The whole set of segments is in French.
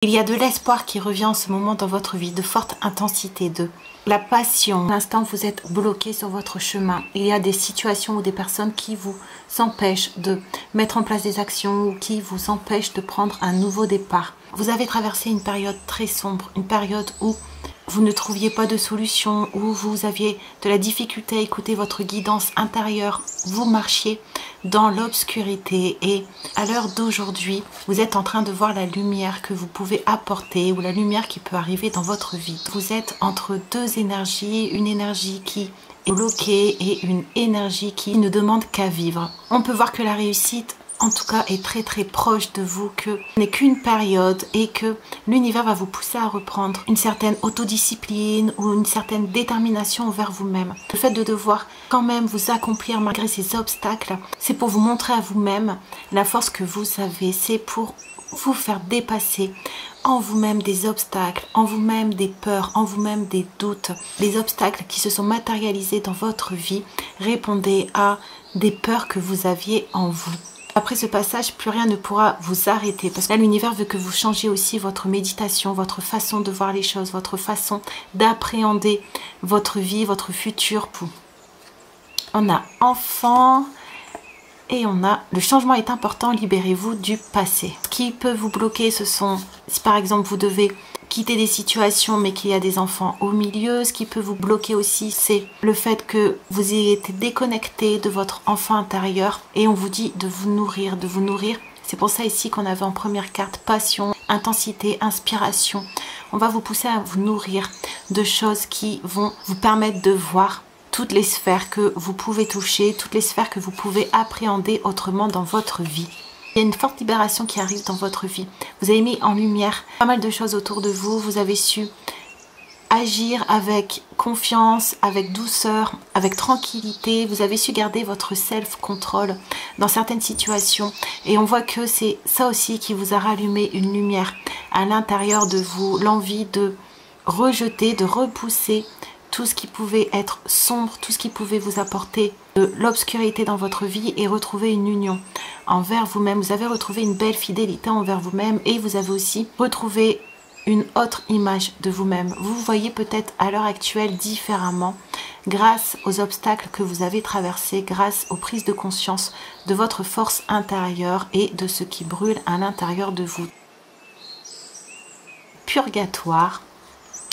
Il y a de l'espoir qui revient en ce moment dans votre vie, de forte intensité, de la passion. Pour l'instant, vous êtes bloqué sur votre chemin. Il y a des situations ou des personnes qui vous empêchent de mettre en place des actions ou qui vous empêchent de prendre un nouveau départ. Vous avez traversé une période très sombre, une période où vous ne trouviez pas de solution, où vous aviez de la difficulté à écouter votre guidance intérieure. Vous marchiez dans l'obscurité et à l'heure d'aujourd'hui, vous êtes en train de voir la lumière que vous pouvez apporter ou la lumière qui peut arriver dans votre vie. Vous êtes entre deux énergies, une énergie qui est bloquée et une énergie qui ne demande qu'à vivre. On peut voir que la réussite en tout cas est très très proche de vous, que ce n'est qu'une période et que l'univers va vous pousser à reprendre une certaine autodiscipline ou une certaine détermination envers vous-même. Le fait de devoir quand même vous accomplir malgré ces obstacles, c'est pour vous montrer à vous-même la force que vous avez, c'est pour vous faire dépasser en vous-même des obstacles, en vous-même des peurs, en vous-même des doutes, des obstacles qui se sont matérialisés dans votre vie. Répondez à des peurs que vous aviez en vous. Après ce passage, plus rien ne pourra vous arrêter parce que là, l'univers veut que vous changiez aussi votre méditation, votre façon de voir les choses, votre façon d'appréhender votre vie, votre futur. On a enfant et on a le changement est important, libérez-vous du passé. Ce qui peut vous bloquer, ce sont, si par exemple vous devez quitter des situations mais qu'il y a des enfants au milieu, ce qui peut vous bloquer aussi, c'est le fait que vous ayez été déconnecté de votre enfant intérieur et on vous dit de vous nourrir, de vous nourrir. C'est pour ça ici qu'on avait en première carte passion, intensité, inspiration. On va vous pousser à vous nourrir de choses qui vont vous permettre de voir toutes les sphères que vous pouvez toucher, toutes les sphères que vous pouvez appréhender autrement dans votre vie. Il y a une forte libération qui arrive dans votre vie. Vous avez mis en lumière pas mal de choses autour de vous. Vous avez su agir avec confiance, avec douceur, avec tranquillité. Vous avez su garder votre self-control dans certaines situations. Et on voit que c'est ça aussi qui vous a rallumé une lumière à l'intérieur de vous. L'envie de rejeter, de repousser tout ce qui pouvait être sombre, tout ce qui pouvait vous apporter de l'obscurité dans votre vie et retrouver une union envers vous-même. Vous avez retrouvé une belle fidélité envers vous-même et vous avez aussi retrouvé une autre image de vous-même. Vous vous voyez peut-être à l'heure actuelle différemment grâce aux obstacles que vous avez traversés, grâce aux prises de conscience de votre force intérieure et de ce qui brûle à l'intérieur de vous. Purgatoire.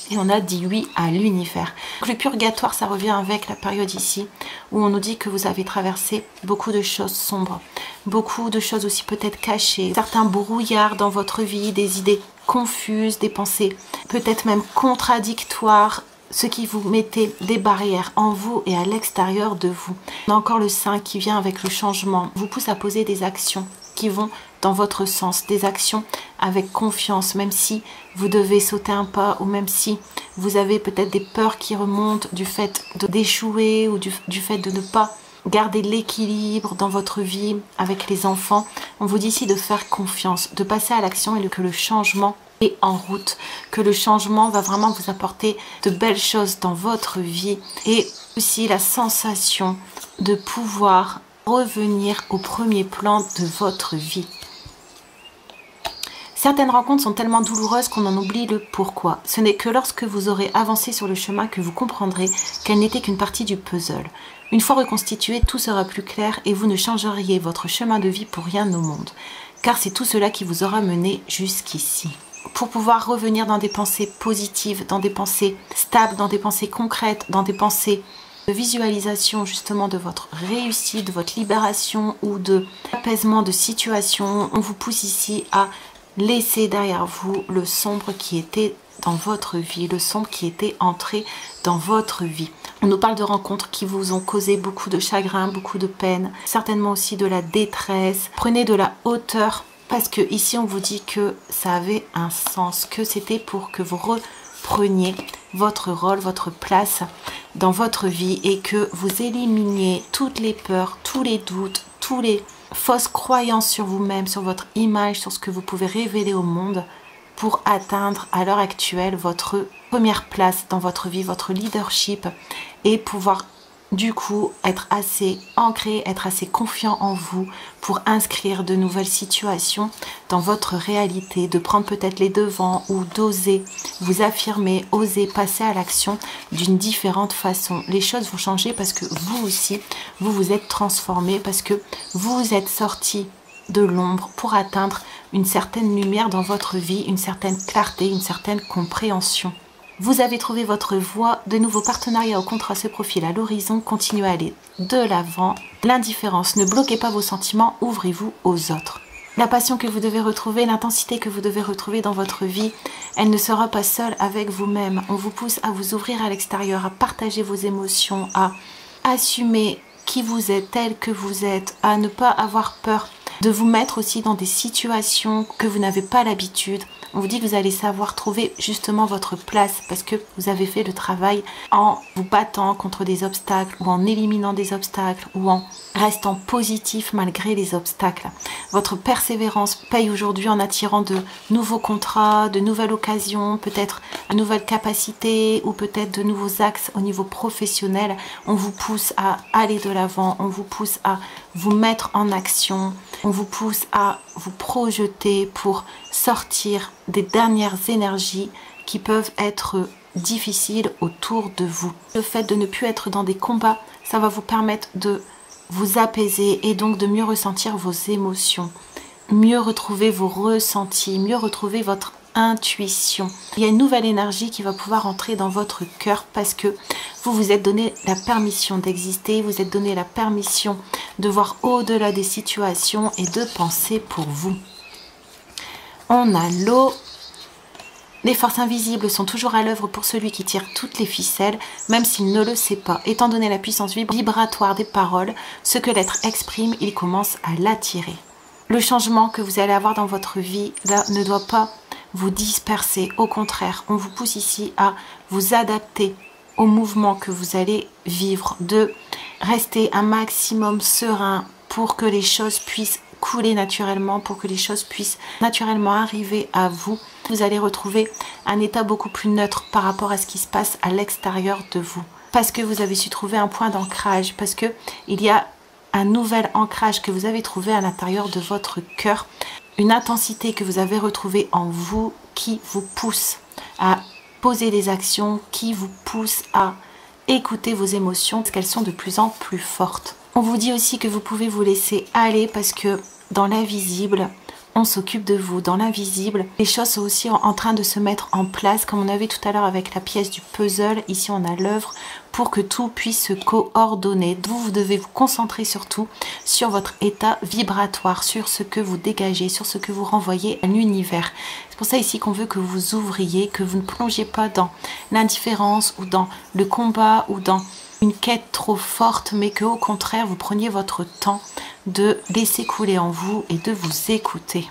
Et on a dit oui à l'univers. Le purgatoire, ça revient avec la période ici où on nous dit que vous avez traversé beaucoup de choses sombres, beaucoup de choses aussi peut-être cachées, certains brouillards dans votre vie, des idées confuses, des pensées peut-être même contradictoires, ce qui vous mettait des barrières en vous et à l'extérieur de vous. On a encore le 5 qui vient avec le changement, vous pousse à poser des actions qui vont dans votre sens, des actions avec confiance, même si vous devez sauter un pas ou même si vous avez peut-être des peurs qui remontent du fait d'échouer ou du fait de ne pas garder l'équilibre dans votre vie avec les enfants. On vous dit ici de faire confiance, de passer à l'action et que le changement est en route, que le changement va vraiment vous apporter de belles choses dans votre vie et aussi la sensation de pouvoir revenir au premier plan de votre vie. Certaines rencontres sont tellement douloureuses qu'on en oublie le pourquoi. Ce n'est que lorsque vous aurez avancé sur le chemin que vous comprendrez qu'elle n'était qu'une partie du puzzle. Une fois reconstitué, tout sera plus clair et vous ne changeriez votre chemin de vie pour rien au monde. Car c'est tout cela qui vous aura mené jusqu'ici. Pour pouvoir revenir dans des pensées positives, dans des pensées stables, dans des pensées concrètes, dans des pensées de visualisation justement de votre réussite, de votre libération ou de apaisement de situation, on vous pousse ici à laissez derrière vous le sombre qui était dans votre vie, le sombre qui était entré dans votre vie. On nous parle de rencontres qui vous ont causé beaucoup de chagrin, beaucoup de peine, certainement aussi de la détresse. Prenez de la hauteur parce que ici on vous dit que ça avait un sens, que c'était pour que vous repreniez votre rôle, votre place dans votre vie et que vous éliminiez toutes les peurs, tous les doutes, tous les fausses croyances sur vous-même, sur votre image, sur ce que vous pouvez révéler au monde pour atteindre à l'heure actuelle votre première place dans votre vie, votre leadership et pouvoir du coup être assez ancré, être assez confiant en vous pour inscrire de nouvelles situations dans votre réalité, de prendre peut-être les devants ou d'oser vous affirmer, oser passer à l'action d'une différente façon. Les choses vont changer parce que vous aussi, vous vous êtes transformé, parce que vous vous êtes sorti de l'ombre pour atteindre une certaine lumière dans votre vie, une certaine clarté, une certaine compréhension. Vous avez trouvé votre voie, de nouveaux partenariats au contrat se profilent à l'horizon, continuez à aller de l'avant. L'indifférence, ne bloquez pas vos sentiments, ouvrez-vous aux autres. La passion que vous devez retrouver, l'intensité que vous devez retrouver dans votre vie, elle ne sera pas seule avec vous-même. On vous pousse à vous ouvrir à l'extérieur, à partager vos émotions, à assumer qui vous êtes, tel que vous êtes, à ne pas avoir peur de vous mettre aussi dans des situations que vous n'avez pas l'habitude. On vous dit que vous allez savoir trouver justement votre place parce que vous avez fait le travail en vous battant contre des obstacles ou en éliminant des obstacles ou en restant positif malgré les obstacles. Votre persévérance paye aujourd'hui en attirant de nouveaux contrats, de nouvelles occasions, peut-être une nouvelle capacité ou peut-être de nouveaux axes au niveau professionnel. On vous pousse à aller de l'avant, on vous pousse à vous mettre en action, on vous pousse à vous projeter pour sortir des dernières énergies qui peuvent être difficiles autour de vous. Le fait de ne plus être dans des combats, ça va vous permettre de vous apaiser et donc de mieux ressentir vos émotions, mieux retrouver vos ressentis, mieux retrouver votre intuition. Il y a une nouvelle énergie qui va pouvoir entrer dans votre cœur parce que vous vous êtes donné la permission d'exister, vous êtes donné la permission de voir au-delà des situations et de penser pour vous. On a l'eau. Les forces invisibles sont toujours à l'œuvre pour celui qui tire toutes les ficelles, même s'il ne le sait pas. Étant donné la puissance vibratoire des paroles, ce que l'être exprime, il commence à l'attirer. Le changement que vous allez avoir dans votre vie là, ne doit pas vous disperser. Au contraire, on vous pousse ici à vous adapter au mouvement que vous allez vivre, de rester un maximum serein pour que les choses puissent couler naturellement, pour que les choses puissent naturellement arriver à vous. Vous allez retrouver un état beaucoup plus neutre par rapport à ce qui se passe à l'extérieur de vous. Parce que vous avez su trouver un point d'ancrage, parce que il y a un nouvel ancrage que vous avez trouvé à l'intérieur de votre cœur, une intensité que vous avez retrouvée en vous qui vous pousse à poser des actions, qui vous pousse à écouter vos émotions parce qu'elles sont de plus en plus fortes. On vous dit aussi que vous pouvez vous laisser aller parce que dans l'invisible, on s'occupe de vous. Dans l'invisible, les choses sont aussi en train de se mettre en place, comme on avait tout à l'heure avec la pièce du puzzle. Ici, on a l'œuvre pour que tout puisse se coordonner. Vous devez vous concentrer surtout sur votre état vibratoire, sur ce que vous dégagez, sur ce que vous renvoyez à l'univers. C'est pour ça ici qu'on veut que vous ouvriez, que vous ne plongiez pas dans l'indifférence ou dans le combat ou dans une quête trop forte, mais que au contraire, vous preniez votre temps de laisser couler en vous et de vous écouter.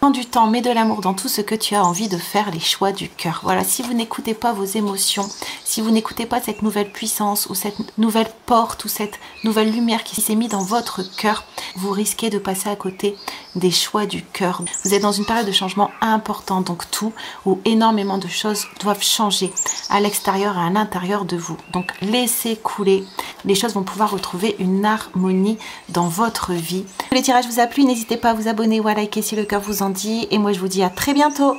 Prends du temps, mets de l'amour dans tout ce que tu as envie de faire, les choix du cœur. Voilà, si vous n'écoutez pas vos émotions, si vous n'écoutez pas cette nouvelle puissance ou cette nouvelle porte ou cette nouvelle lumière qui s'est mise dans votre cœur, vous risquez de passer à côté des choix du cœur. Vous êtes dans une période de changement important, donc tout ou énormément de choses doivent changer à l'extérieur et à l'intérieur de vous. Donc laissez couler, les choses vont pouvoir retrouver une harmonie dans votre vie. Si le tirage vous a plu, n'hésitez pas à vous abonner ou à liker si le cœur vous en dit. Et moi je vous dis à très bientôt.